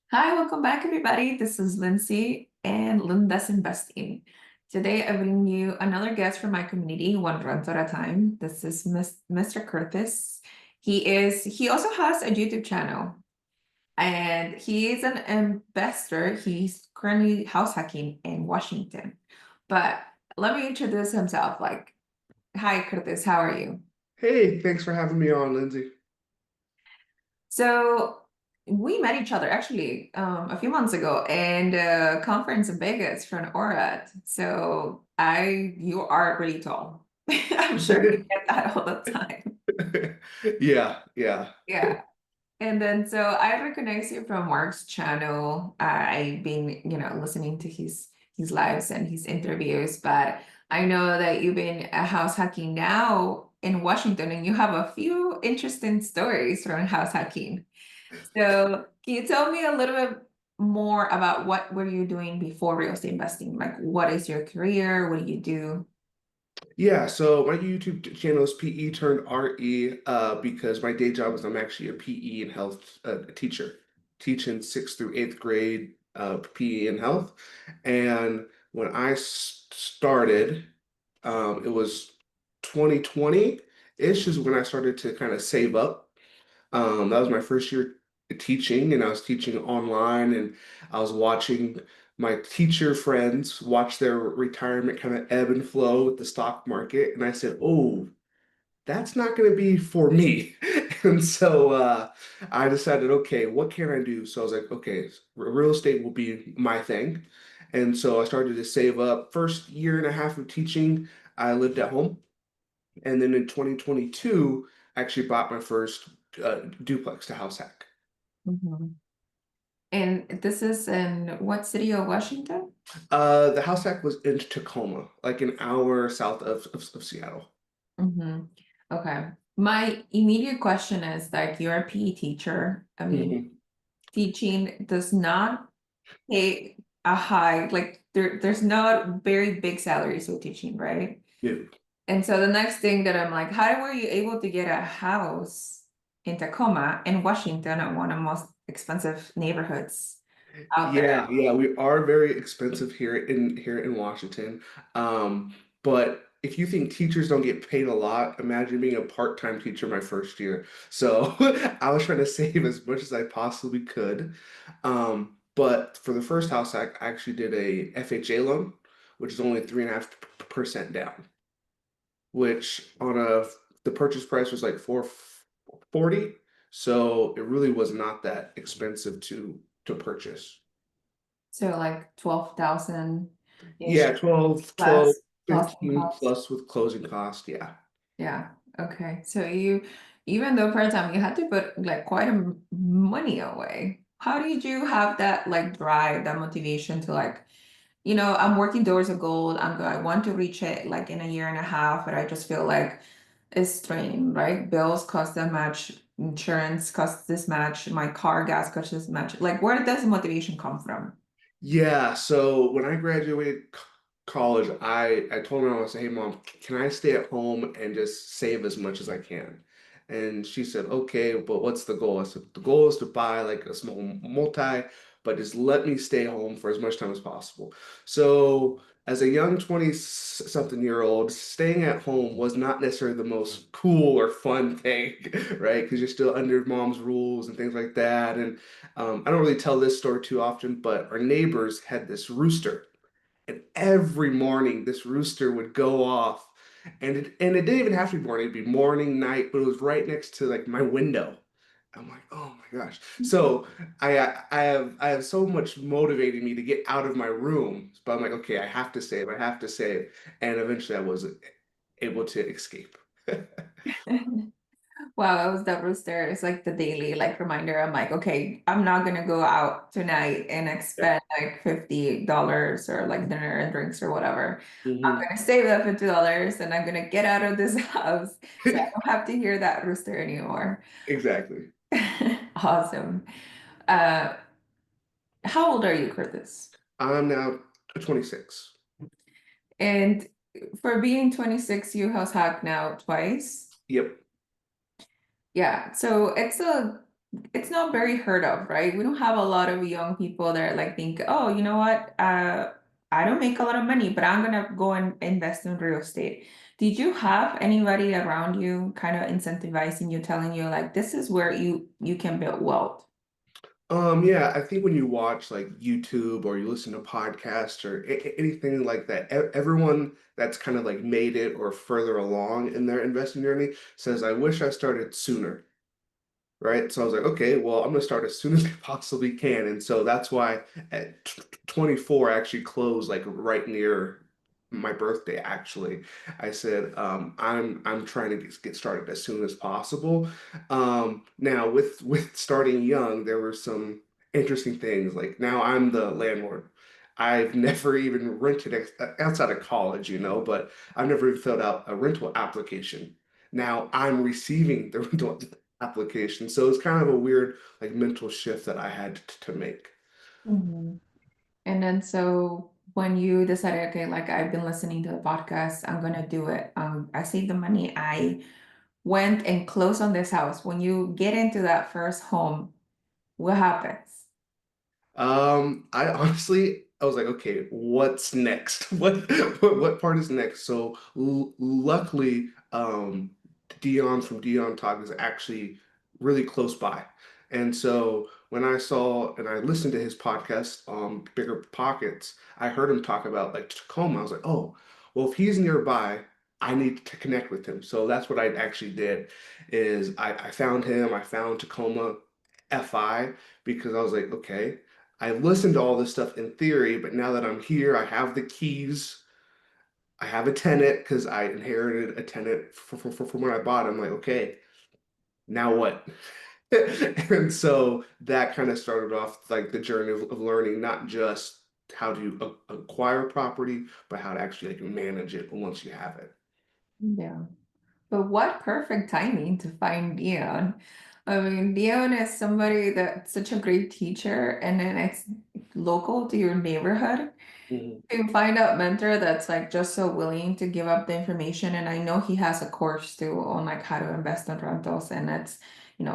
Hi, welcome back, everybody. This is Lindsay and Linda's Investing. Today, I bring you another guest from my community, one rent at a time. This is Mr. Curtis. He also has a YouTube channel and he is an investor. He's currently house hacking in Washington. But let me introduce himself. Hi, Curtis, how are you? Hey, thanks for having me on, Lindsay. So we met each other actually a few months ago in a conference in Vegas for an ORAAT. You are really tall. I'm sure you get that all the time. Yeah, yeah. Yeah. And then so I recognize you from Mark's channel. I've been, listening to his lives and his interviews, but I know that you've been a house hacking now in Washington and you have a few interesting stories from house hacking. So can you tell me a little bit more about what were you doing before real estate investing? Like what is your career? What do you do? Yeah, so my YouTube channel is PE turned RE because my day job is I'm actually a PE and health teacher, teaching sixth through eighth grade PE and health. And when I started, it was 2020-ish is when I started to kind of save up. That was my first year teaching, and I was teaching online, and I was watching my teacher friends watch their retirement kind of ebb and flow with the stock market. And I said, oh, that's not going to be for me. And so I decided, okay, what can I do? So I was like, okay, real estate will be my thing. And so I started to save up. First year and a half of teaching, I lived at home. And then in 2022, I actually bought my first duplex to house hack. Mhm. And this is in what city of Washington? The house hack was in Tacoma, like an hour south of Seattle. Hmm. Okay. My immediate question is like you're a PE teacher. I mean, Mhm. teaching does not pay a high, like there's not very big salaries with teaching, right? Yeah. And so the next thing that I'm like, how were you able to get a house in Tacoma in Washington at one of the most expensive neighborhoods out there? Yeah, we are very expensive here in Washington. But if you think teachers don't get paid a lot, imagine being a part-time teacher my first year. So I was trying to save as much as I possibly could. But for the first house hack, I actually did a FHA loan, which is only 3.5% down, which on a the purchase price was like 440. So it really was not that expensive to purchase. So like 12,000-ish Yeah, 12, less closing 15 costs. plus with closing cost. Yeah. Yeah. Okay. So you, even though part-time, you had to put like quite a money away. How did you have that like drive, that motivation to like, I'm working towards a goal. I want to reach it like in a year and a half, but I just feel like it's draining, right? Bills cost that much, insurance costs this much, my car gas costs this much. Like, where does the motivation come from? Yeah, so when I graduated college, I told my mom, I said, "Hey, mom, can I stay at home and just save as much as I can?" And she said, "Okay, but what's the goal?" I said, "The goal is to buy like a small multi, but just let me stay home for as much time as possible." So, as a young 20-something year old, staying at home was not necessarily the most cool or fun thing, right? Because you're still under mom's rules and things like that. And I don't really tell this story too often, but our neighbors had this rooster, and every morning this rooster would go off, and it didn't even have to be morning; it'd be morning, night, but it was right next to like my window. I'm like, oh my gosh! So I have so much motivating me to get out of my room, but I'm like, okay, I have to save, I have to save, and eventually I was able to escape. Wow, it was that rooster. It's like the daily like reminder. I'm like, okay, I'm not gonna go out tonight and expend like $50 or like dinner and drinks or whatever. I'm Mhm. gonna save that $50 and I'm gonna get out of this house so I don't have to hear that rooster anymore. Exactly. Awesome. Uh, how old are you, Curtis? I'm now 26. And for being 26, you house hack now twice. Yep. Yeah, so it's a it's not very heard of, right? We don't have a lot of young people that like think, oh, you know what? I don't make a lot of money, but I'm gonna go and invest in real estate. Did you have anybody around you kind of incentivizing you, telling you like this is where you can build wealth? Yeah, I think when you watch like YouTube or you listen to podcasts or anything like that, everyone that's kind of like made it or further along in their investing journey says, I wish I started sooner. Right? So I was like, okay, well, I'm gonna start as soon as I possibly can. And so that's why at 24, I actually closed like right near my birthday, actually. I said, I'm trying to get started as soon as possible. Now with starting young, there were some interesting things. Like now I'm the landlord. I've never even rented outside of college, but I've never even filled out a rental application. Now I'm receiving the rental application. So it's kind of a weird like mental shift that I had to make. Mhm. And then so when you decided, okay, like I've been listening to the podcast, I'm gonna do it. I saved the money. I went and closed on this house. When you get into that first home, what happens? I honestly, I was like, okay, what's next? What part is next? So l luckily, Dion from Dion Talk is actually really close by, and so when I saw and I listened to his podcast, Bigger Pockets, I heard him talk about like Tacoma. I was like, oh, well, if he's nearby, I need to connect with him. So that's what I actually did, is I found him, I found Tacoma FI because I was like, okay. I listened to all this stuff in theory, but now that I'm here, I have the keys. I have a tenant because I inherited a tenant from when I bought it. I'm like, okay, now what? And so that kind of started off like the journey of learning not just how to acquire property, but how to actually like manage it once you have it. Yeah. But what perfect timing to find Dion. I mean, Dion is somebody that's such a great teacher, and then it's local to your neighborhood. Mhm. You find a mentor that's like just so willing to give up the information. And I know he has a course too on like how to invest in rentals, and it's,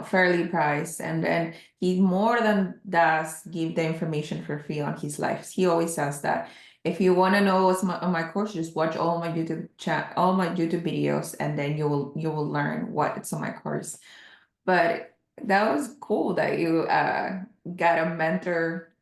fairly priced. And then he more than does give the information for free on his lives. He always says that if you want to know what's on my course, just watch all my YouTube videos, and then you will learn what's on my course. But that was cool that you got a mentor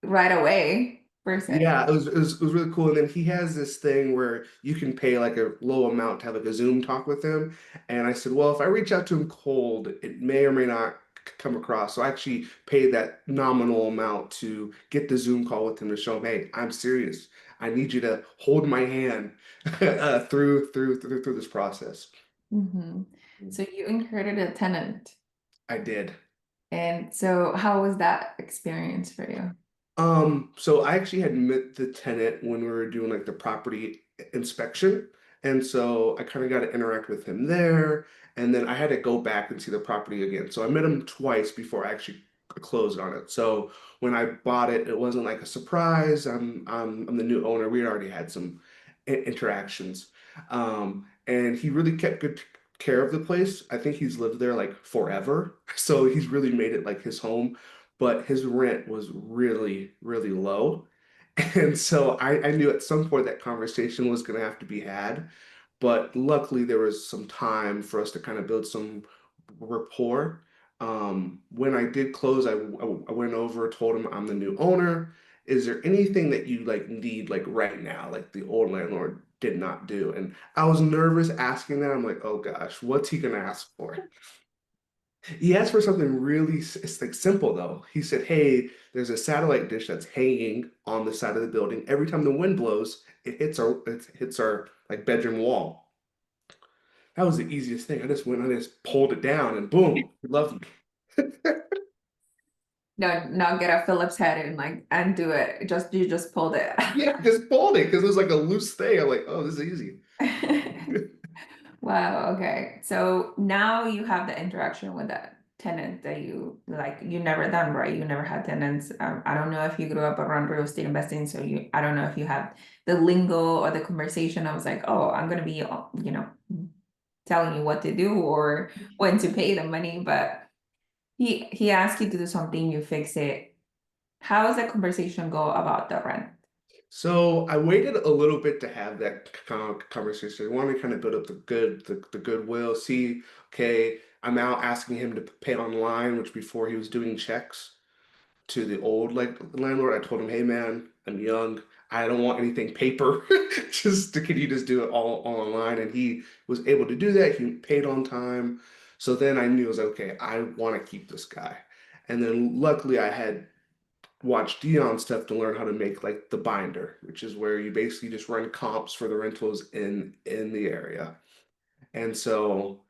right away, per se. Yeah, it was really cool. And then he has this thing where you can pay like a low amount to have like a Zoom talk with him. And I said, well, if I reach out to him cold, it may or may not come across. So I actually paid that nominal amount to get the Zoom call with him to show him, hey, I'm serious. I need you to hold my hand through this process. Hmm. So you inherited a tenant. I did. And so how was that experience for you? So I actually had met the tenant when we were doing like the property inspection. And so I kind of got to interact with him there. And then I had to go back and see the property again. So I met him twice before I actually closed on it. So when I bought it, it wasn't like a surprise. I'm the new owner. We had already had some interactions. And he really kept good care of the place. I think he's lived there like forever. So he's really made it like his home, but his rent was really, really low. And so I knew at some point that conversation was going to have to be had. But luckily, there was some time for us to kind of build some rapport. When I did close, I went over, told him I'm the new owner. Is there anything that you like need like right now, like the old landlord did not do? And I was nervous asking that. I'm like, oh gosh, what's he gonna ask for? He asked for something really, it's like simple though. He said, hey, there's a satellite dish that's hanging on the side of the building. Every time the wind blows, it hits our like bedroom wall. That was the easiest thing. I just pulled it down and boom, he loved me. No, not get a Phillips head and like undo it. Just you just pulled it. Yeah, just pulled it because it was like a loose thing. I'm like, oh, this is easy. Wow, okay. So now you have the interaction with that tenant that you never done, right? You never had tenants. I don't know if you grew up around real estate investing, so I don't know if you have the lingo or the conversation. I was like, oh, I'm gonna be, telling you what to do or when to pay the money, but He asked you to do something, you fix it. How does the conversation go about the rent? So I waited a little bit to have that conversation. I wanted to kind of build up the goodwill. See, okay, I'm now asking him to pay online, which before he was doing checks to the old like landlord. I told him, hey man, I'm young. I don't want anything paper. Can you just do it all online? And he was able to do that. He paid on time. So then I knew I was like, okay, I want to keep this guy. And then luckily I had watch Dion stuff to learn how to make like the binder, which is where you basically just run comps for the rentals in the area. And so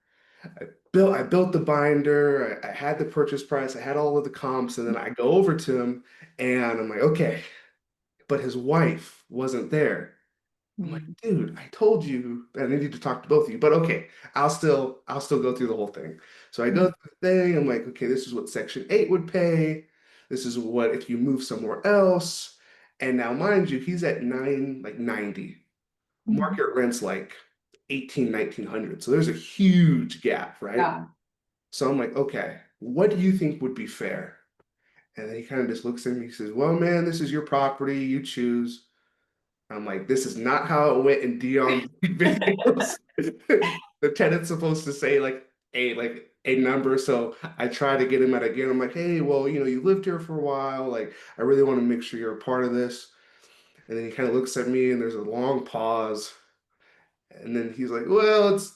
I built the binder, I had the purchase price, I had all of the comps, and then I go over to him and I'm like, okay, but his wife wasn't there. I'm like, Mm, dude, I told you that I needed to talk to both of you, but okay, I'll still go through the whole thing. So I go mm, through the thing, I'm like, okay, this is what Section 8 would pay. This is what if you move somewhere else. And now, mind you, he's at 90. mhm. Market rent's like 1900. So there's a huge gap, right? Yeah. So I'm like, okay, what do you think would be fair? And then he kind of just looks at me, he says, well, man, this is your property, you choose. I'm like, this is not how it went in Dion's videos. The tenant's supposed to say like a number. So I try to get him at again. I'm like, hey, well, you lived here for a while. Like, I really want to make sure you're a part of this. And then he kind of looks at me and there's a long pause. And then he's like, well, it's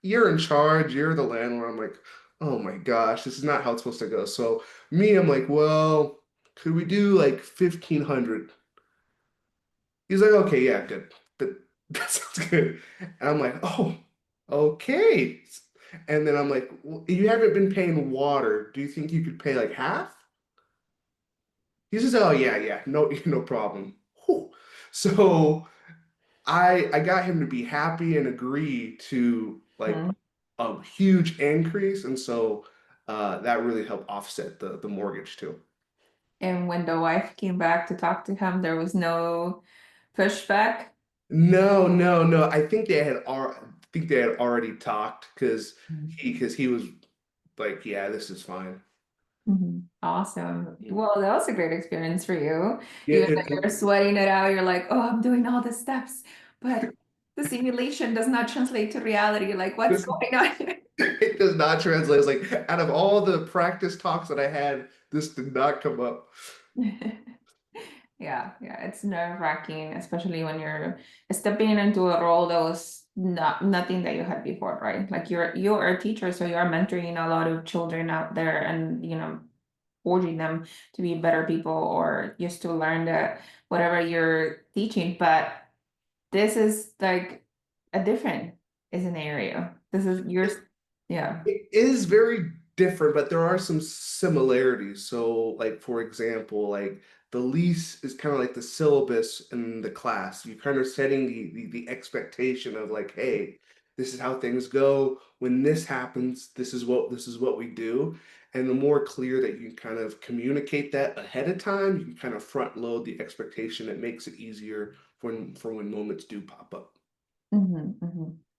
you're in charge, you're the landlord. I'm like, oh my gosh, this is not how it's supposed to go. So me, I'm like, well, could we do like 1500? He's like, okay, yeah, good. That, that sounds good. And I'm like, oh, okay. And then I'm like, well, you haven't been paying water. Do you think you could pay like half? He says, oh yeah, yeah, no, no problem. Whew. So I got him to be happy and agree to like Mhm. a huge increase, and so that really helped offset the mortgage too. And when the wife came back to talk to him, there was no pushback. No, no, no. I think they had already talked because he was like, yeah, this is fine. Mhm. Awesome. Mhm. Well, that was a great experience for you. Yeah, Even though you're sweating it out, you're like, oh, I'm doing all the steps, but the simulation does not translate to reality. Like, what's this going on here? it does not translate. It's like out of all the practice talks that I had, this did not come up. Yeah, yeah, it's nerve-wracking, especially when you're stepping into a role that was nothing that you had before, right? Like you're a teacher, so you're mentoring a lot of children out there and forging them to be better people or just to learn that whatever you're teaching. But this is like a different scenario. This is yours. Yeah. It is very different, but there are some similarities. So, like for example, like the lease is kind of like the syllabus in the class. You're kind of setting the expectation of like, hey, this is how things go. When this happens, this is what we do. And the more clear that you kind of communicate that ahead of time, you can kind of front load the expectation. It makes it easier for when moments do pop up.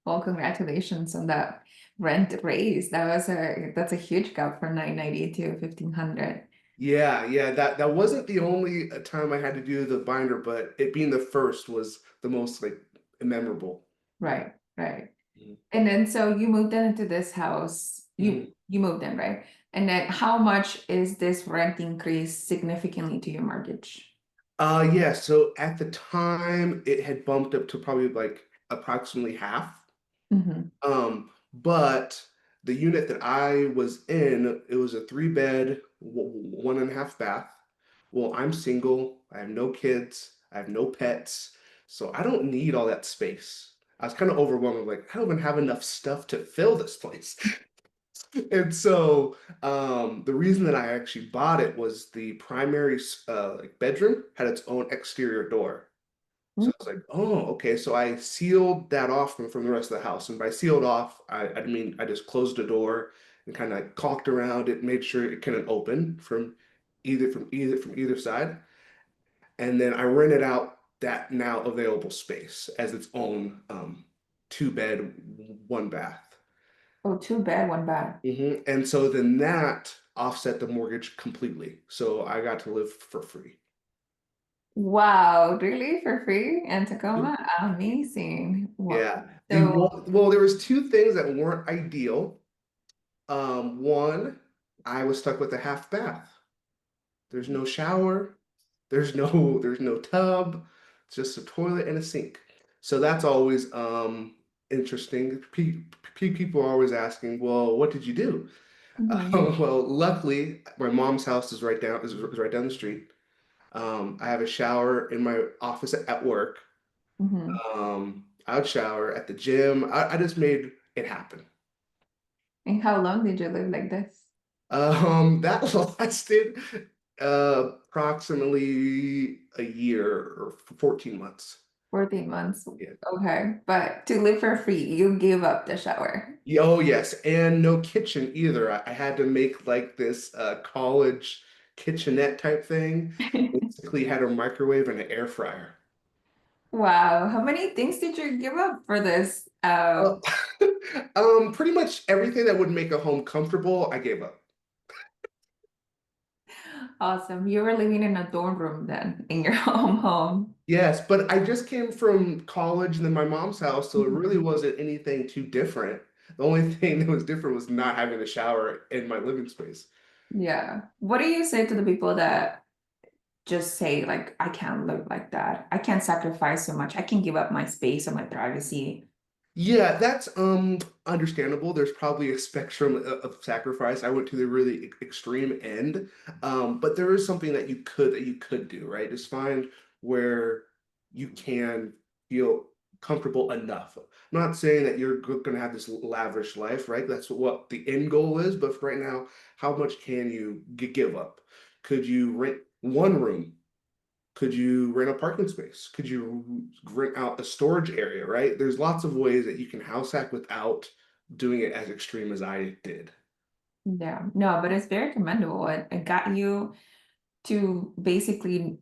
Well, congratulations on that rent raise. That's a huge gap from 990 to 1500. Yeah, yeah, that wasn't the only time I had to do the binder, but it being the first was the most like memorable. Right, right. Mhm. And then so you moved into this house. Mhm. You moved in, right? And then how much is this rent increase significantly to your mortgage? Yeah, so at the time it had bumped up to probably like approximately half. But the unit that I was in, it was a three-bed, one and a half bath. Well, I'm single, I have no kids, I have no pets, so I don't need all that space. I was kind of overwhelmed, like, I don't even have enough stuff to fill this place. And so the reason that I actually bought it was the primary like bedroom had its own exterior door. So I was like, oh, okay. So I sealed that off from the rest of the house. And by sealed off, I mean I just closed the door and kind of caulked around it, made sure it couldn't open from either side. And then I rented out that now available space as its own two bed, one bath. Oh, two bed, one bath. And so then that offset the mortgage completely. So I got to live for free. Wow, really for free in Tacoma? Amazing. What? Yeah. So, Well, there was two things that weren't ideal. One, I was stuck with a half bath. There's no shower. There's no tub. It's just a toilet and a sink. So that's always interesting. People are always asking, well, what did you do? mhm, Well, luckily, my mom's house is right down the street. I have a shower in my office at work. mhm. I would shower at the gym. I just made it happen. And how long did you live like this? That lasted approximately a year or 14 months. 14 months. Yeah. Okay. But to live for free, you give up the shower. Oh yes, and no kitchen either. I had to make like this college kitchenette type thing. Basically had a microwave and an air fryer. Wow. How many things did you give up for this? Uh, pretty much everything that would make a home comfortable, I gave up. Awesome. You were living in a dorm room then in your home. Yes, but I just came from college and then my mom's house, so it really Mhm. wasn't anything too different. The only thing that was different was not having a shower in my living space. Yeah. What do you say to the people that just say like, I can't live like that. I can't sacrifice so much. I can give up my space or my privacy. Yeah, that's understandable. There's probably a spectrum of sacrifice. I went to the really extreme end. But there is something that you could do, right? Just find where you can feel comfortable enough. I'm not saying that you're going to have this lavish life, right? That's what the end goal is, but for right now, how much can you give up? Could you rent one room? Could you rent a parking space? Could you rent out a storage area, right? There's lots of ways that you can house hack without doing it as extreme as I did. Yeah. No, but it's very commendable. It got you to basically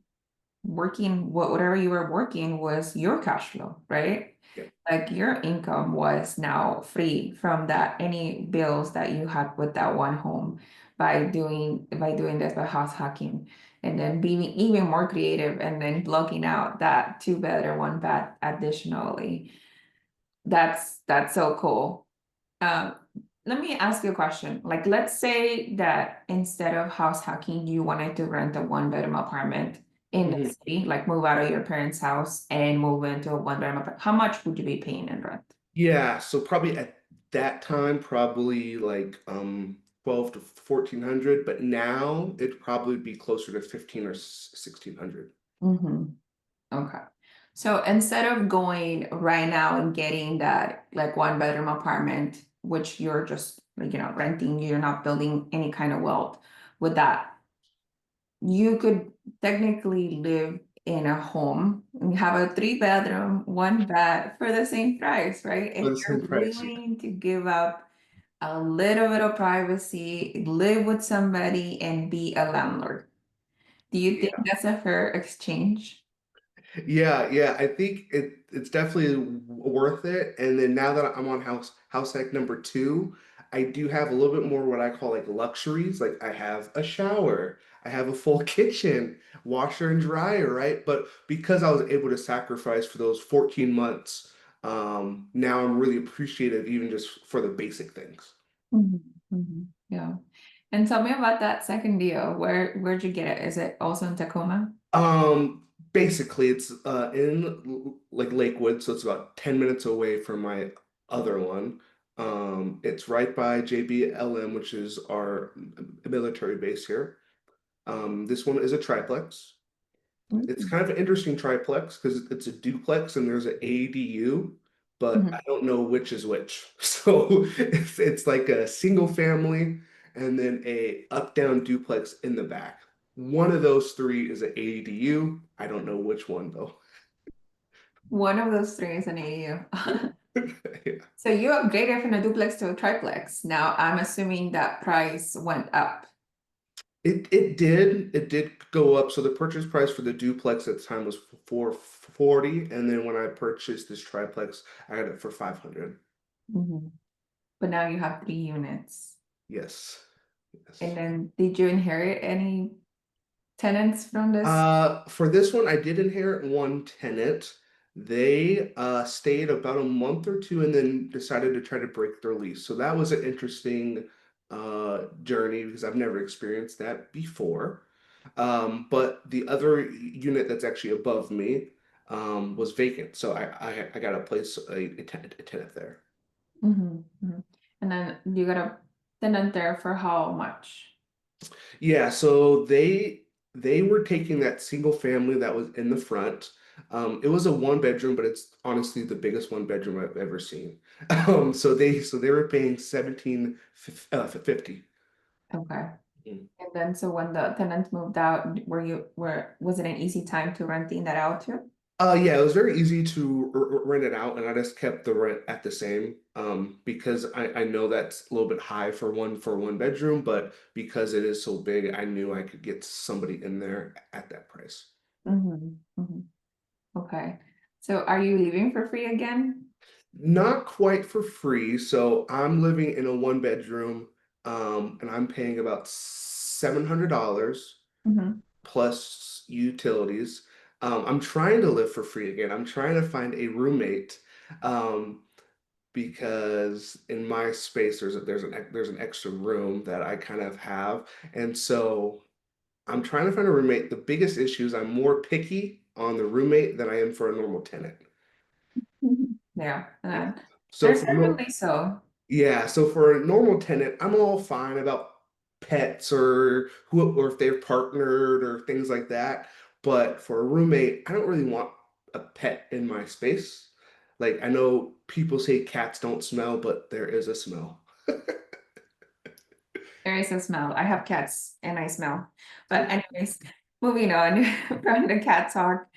working whatever you were working was your cash flow, right? Yeah. Like your income was now free from that any bills that you had with that one home by doing this by house hacking and then being even more creative and then blocking out that two bed or one bath additionally. That's so cool. Um, Let me ask you a question. Like, let's say that instead of house hacking, you wanted to rent a one-bedroom apartment in the Mhm. city, like move out of your parents' house and move into a one-bedroom apartment. How much would you be paying in rent? Yeah, so probably at that time, probably like 12 to 1400, but now it'd probably be closer to 15 or 1600. Hmm. Okay. So instead of going right now and getting that like one-bedroom apartment, which you're just like, renting, you're not building any kind of wealth with that. You could technically live in a home and have a three-bedroom, one bath for the same price, right? For If the you're same price, yeah. willing to give up a little bit of privacy, live with somebody, and be a landlord. Do you think Yeah. that's a fair exchange? Yeah, I think it's definitely worth it. And then now that I'm on house hack number two, I do have a little bit more what I call like luxuries. Like I have a shower, I have a full kitchen, washer and dryer, right? But because I was able to sacrifice for those 14 months, now I'm really appreciative even just for the basic things. Mhm, mhm, yeah. And tell me about that second deal. Where'd you get it? Is it also in Tacoma? Basically it's in like Lakewood, so it's about 10 minutes away from my other one. It's right by JBLM, which is our military base here. This one is a triplex. It's Mm. kind of an interesting triplex because it's a duplex and there's an ADU, but Mhm. I don't know which is which. So it's like a single family and then a up-down duplex in the back. One of those three is an ADU. I don't know which one though. One of those three is an AU. Yeah. So you upgraded from a duplex to a triplex. Now I'm assuming that price went up. It did go up. So the purchase price for the duplex at the time was 440, and then when I purchased this triplex, I got it for 500. Mhm. But now you have three units. Yes. Yes. And then did you inherit any tenants from this? For this one, I did inherit one tenant. They stayed about a month or two and then decided to try to break their lease. So that was an interesting journey because I've never experienced that before. But the other unit that's actually above me was vacant, so I got to place a tenant there. And then you got a tenant there for how much? Yeah, so they were taking that single family that was in the front. It was a one bedroom, but it's honestly the biggest one bedroom I've ever seen. So they were paying 1750. Okay. And then so when the tenant moved out, was it an easy time to renting that out too? Yeah, it was very easy to rent it out, and I just kept the rent at the same. Because I know that's a little bit high for one bedroom, but because it is so big, I knew I could get somebody in there at that price. Mm-hmm. Okay. So are you leaving for free again? Not quite for free. So I'm living in a one bedroom, and I'm paying about $700 Mm-hmm. plus utilities. I'm trying to live for free again. I'm trying to find a roommate, because in my space there's an extra room that I kind of have, and so I'm trying to find a roommate. The biggest issue is I'm more picky on the roommate than I am for a normal tenant. Yeah, Yeah. So there's for no, definitely so. Yeah, so for a normal tenant, I'm all fine about pets or who or if they've partnered or things like that. But for a roommate, I don't really want a pet in my space. Like I know people say cats don't smell, but there is a smell. There is a smell. I have cats and I smell. But anyways, moving on from the cat talk.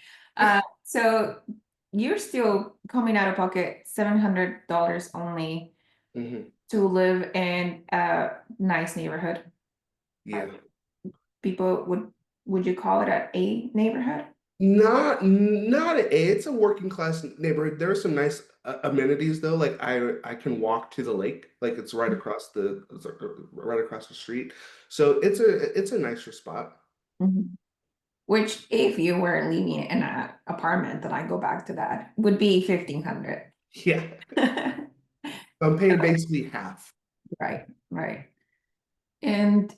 So you're still coming out of pocket $700 only Hmm. to live in a nice neighborhood. Uh, Yeah. People would you call it a neighborhood? Not it's a working class neighborhood. There are some nice amenities though. Like I can walk to the lake. Like it's right across the street. So it's a nicer spot. Mhm. Which, if you were living in an apartment, then I go back to that, would be 1,500. Yeah. I'm paying basically half. Right, right. And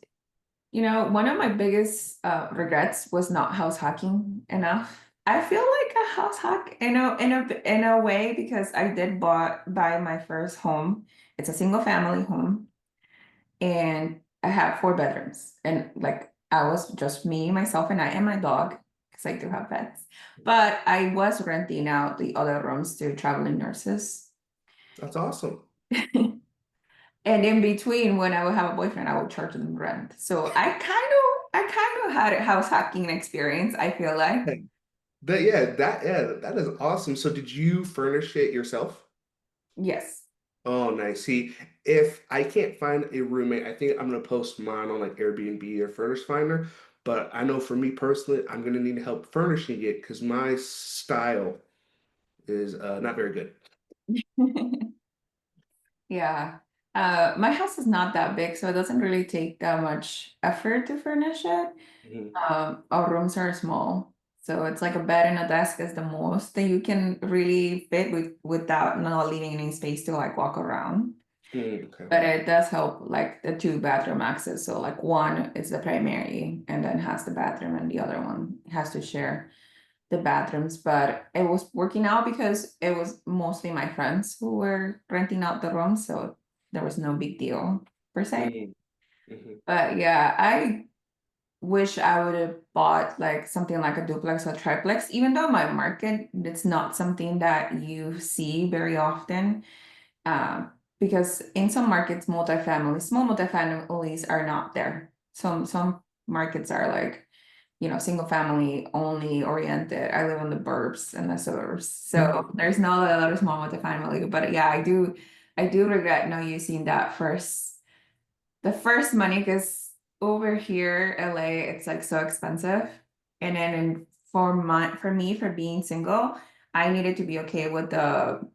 one of my biggest regrets was not house hacking enough. I feel like a house hack in a way because I did buy my first home. It's a single family home, and I have 4 bedrooms, and like I was just me, myself, and I and my dog because I do have pets. But I was renting out the other rooms to traveling nurses. That's awesome. And in between, when I would have a boyfriend, I would charge them rent. So I kind of had a house hacking experience, I feel like. Hey, that is awesome. So did you furnish it yourself? Yes. Oh, nice. See, if I can't find a roommate, I think I'm gonna post mine on like Airbnb or Furnish Finder. But I know for me personally, I'm gonna need help furnishing it because my style is not very good. Yeah. My house is not that big, so it doesn't really take that much effort to furnish it. Mhm. Our rooms are small, so it's like a bed and a desk is the most that you can really fit without not leaving any space to like walk around. Okay. But it does help like the 2 bathroom access. So like one is the primary and then has the bathroom and the other one has to share the bathrooms. But it was working out because it was mostly my friends who were renting out the rooms, so there was no big deal per se. Mm, mhm, But yeah, I wish I would have bought like something like a duplex or triplex, even though my market, it's not something that you see very often. Because in some markets, small multifamilies are not there. Some markets are like, single family only oriented. I live in the burbs and the suburbs, so there's not a lot of small multifamily. But yeah, I do regret not using the first money because over here, LA, it's like so expensive. And then for me, for being single, I needed to be okay with the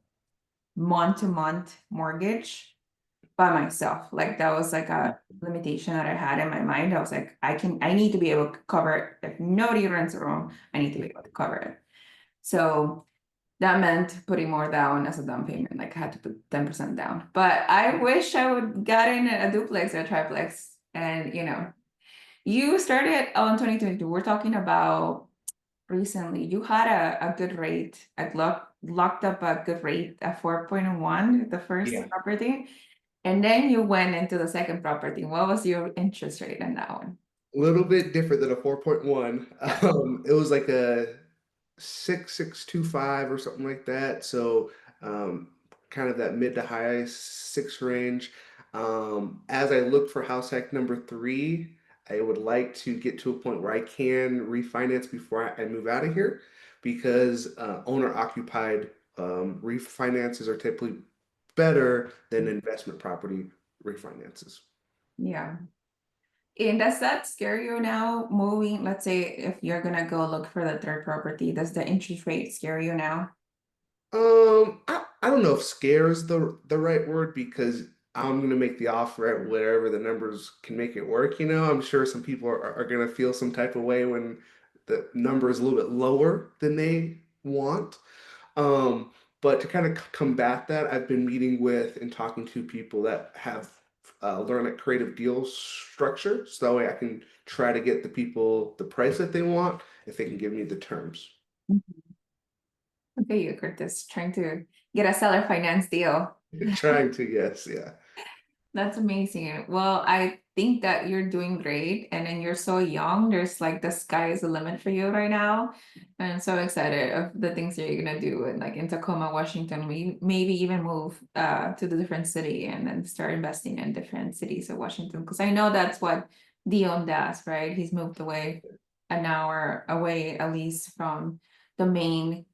month to month mortgage. by myself. Like that was like a limitation that I had in my mind. I was like, I need to be able to cover it. If nobody rents a room, I need to be able to cover it. So that meant putting more down as a down payment. Like I had to put 10% down. But I wish I would got in a duplex or a triplex. And you started on 2022. We're talking about recently. You had a good rate. I locked up a good rate at 4.1, the first Yeah. property. And then you went into the second property. What was your interest rate in that one? A little bit different than a 4.1. Yeah. It was like a 6.625 or something like that. So um, kind of that mid to high six range. As I look for house hack number three, I would like to get to a point where I can refinance before I move out of here because owner occupied refinances are typically better than investment property refinances. Yeah. And does that scare you now moving? Let's say if you're gonna go look for the third property, does the interest rate scare you now? I don't know if scare is the right word because I'm gonna make the offer at whatever the numbers can make it work. I'm sure some people are gonna feel some type of way when the number is a little bit lower than they want. Um, but to kind of combat that, I've been meeting with and talking to people that have learned a creative deal structure, so that way I can try to get the people the price that they want if they can give me the terms. Okay, you, Curtis, trying to get a seller finance deal. Trying to, yes, yeah. That's amazing. Well, I think that you're doing great, and then you're so young. There's like the sky is the limit for you right now. And I'm so excited of the things that you're gonna do and like in Tacoma, Washington, maybe even move to the different city and then start investing in different cities of Washington. Because I know that's what Dion does, right? He's moved away an hour away at least from the main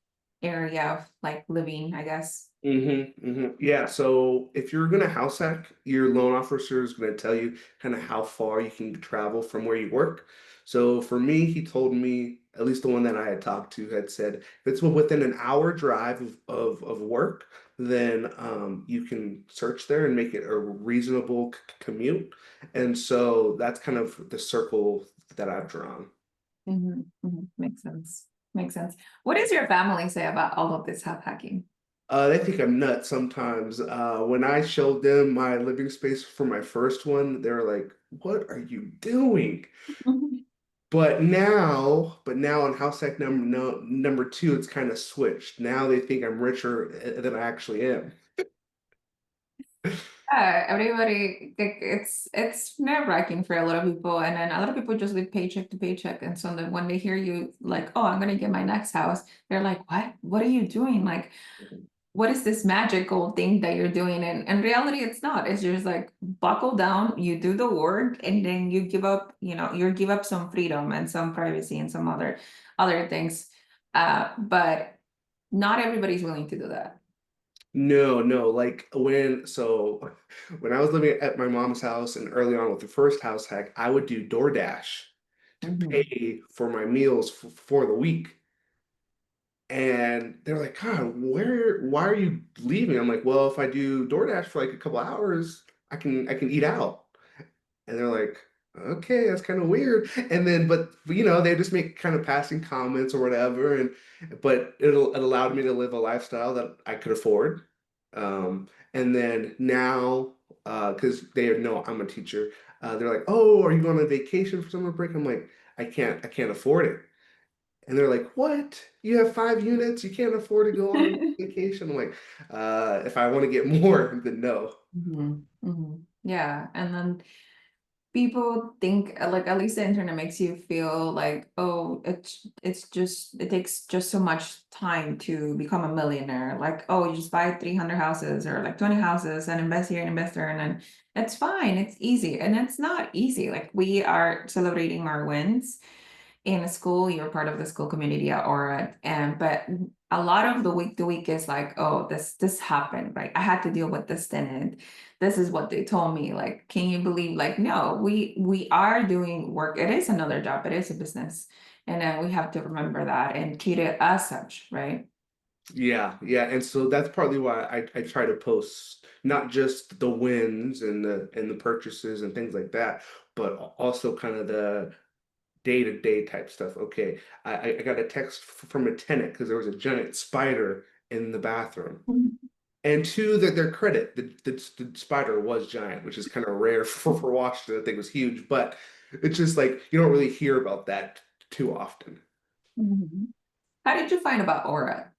area of like living, I guess. Yeah, so if you're gonna house hack, your loan officer is gonna tell you kind of how far you can travel from where you work. So for me, he told me, at least the one that I had talked to had said, if it's within an hour drive of work, then you can search there and make it a reasonable commute. And so that's kind of the circle that I've drawn. Makes sense. Makes sense. What does your family say about all of this health hacking? They think I'm nuts sometimes. When I showed them my living space for my first one, they were like, "What are you doing?" But now on house hack number no, number two, it's kind of switched. Now they think I'm richer than I actually am. Yeah, everybody like it's nerve-wracking for a lot of people, and then a lot of people just live paycheck to paycheck, and so then when they hear you like, oh, I'm gonna get my next house, they're like, what are you doing? Like, what is this magical thing that you're doing? And in reality, it's not. It's just like buckle down, you do the work, and then you give up, you give up some freedom and some privacy and some other things. But not everybody's willing to do that. No, no, like when I was living at my mom's house and early on with the first house hack, I would do DoorDash to Mhm. pay for my meals for the week. And they're like, God, why are you leaving? I'm like, well, if I do DoorDash for like a couple hours, I can eat out. And they're like, okay, that's kind of weird. And then, but they just make kind of passing comments or whatever. But it allowed me to live a lifestyle that I could afford. And then now, because they know I'm a teacher, they're like, oh, are you going on vacation for summer break? I'm like, I can't afford it. And they're like, "What? You have 5 units? You can't afford to go on vacation?" I'm like, if I want to get more, then no." Yeah, and then people think like at least the internet makes you feel like, oh, it takes just so much time to become a millionaire. Like, oh, you just buy 300 houses or like 20 houses and invest here and invest there, and then it's fine, it's easy. And it's not easy. Like we are celebrating our wins in a school, you're part of the school community at ORAAT, and but a lot of the week to week is like, oh, this happened, right? I had to deal with this tenant. This is what they told me. Like, can you believe? Like, no, we are doing work. It is another job. It is a business, and we have to remember that and treat it as such, right? Yeah, yeah, and so that's partly why I try to post not just the wins and the purchases and things like that, but also kind of the day-to-day type stuff. Okay, I got a text from a tenant because there was a giant spider in the bathroom. And to their credit, the spider was giant, which is kind of rare for Washington. I think it was huge, but it's just like you don't really hear about that too often. Mhm. How did you find about Aura?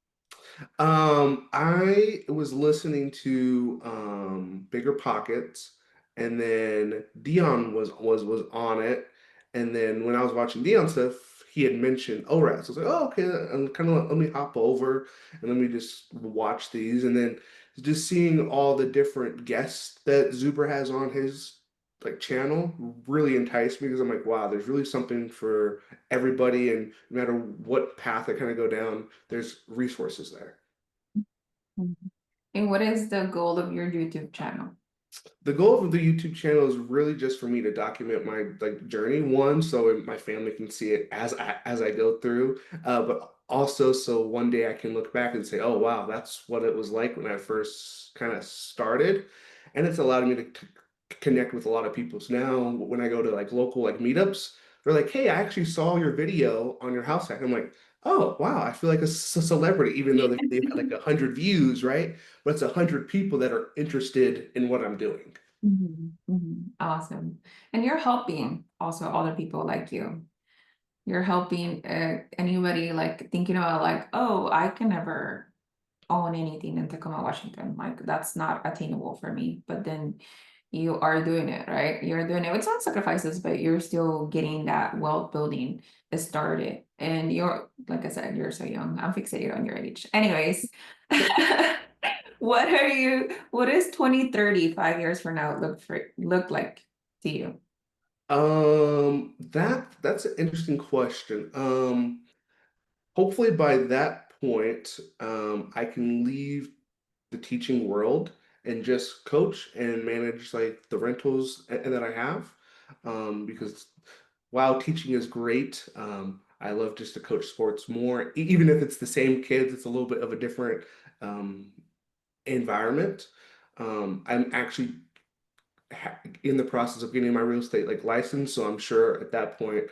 I was listening to Bigger Pockets, and then Dion was on it, and then when I was watching Dion stuff, he had mentioned ORAT. So I was like, oh, okay, and kind of let me hop over and let me just watch these, and then just seeing all the different guests that Zuber has on his like channel really enticed me because I'm like, wow, there's really something for everybody, and no matter what path I kind of go down, there's resources there. Mhm. And what is the goal of your YouTube channel? The goal of the YouTube channel is really just for me to document my like journey, one, so my family can see it as I go through, but also so one day I can look back and say, oh wow, that's what it was like when I first kind of started, and it's allowed me to connect with a lot of people. So now when I go to like local like meetups, they're like, hey, I actually saw your video on your house hack. I'm like, oh wow, I feel like a celebrity, even though they've had like 100 views, right? But it's 100 people that are interested in what I'm doing. Awesome. And you're helping also other people like you. You're helping anybody like thinking about like, oh, I can never own anything in Tacoma, Washington. Like that's not attainable for me. But then you are doing it, right? You're doing it with some sacrifices, but you're still getting that wealth building started. And you're, like I said, you're so young. I'm fixated on your age. Anyways, what is 2030, 5 years from now look like to you? That's an interesting question. Hopefully by that point, I can leave the teaching world and just coach and manage like the rentals that I have. Because while teaching is great, I love just to coach sports more. Even if it's the same kids, it's a little bit of a different um, environment. I'm actually in the process of getting my real estate like license, so I'm sure at that point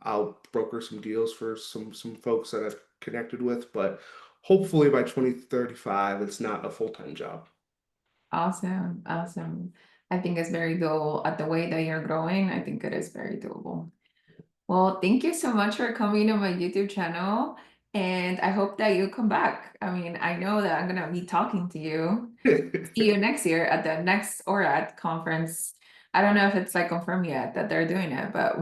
I'll broker some deals for some folks that I've connected with, but hopefully by 2035 it's not a full-time job. Awesome, awesome. I think it's very doable at the way that you're growing. I think it is very doable. Well, thank you so much for coming to my YouTube channel, and I hope that you come back. I mean, I know that I'm gonna be talking to you. See you next year at the next ORAAT conference. I don't know if it's like confirmed yet that they're doing it, but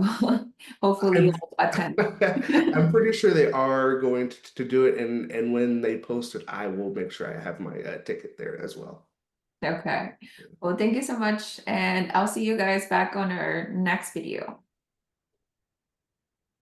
hopefully I'm you'll attend. I'm pretty sure they are going to do it, and when they post it, I will make sure I have my ticket there as well. Okay. Well, thank you so much, and I'll see you guys back on our next video.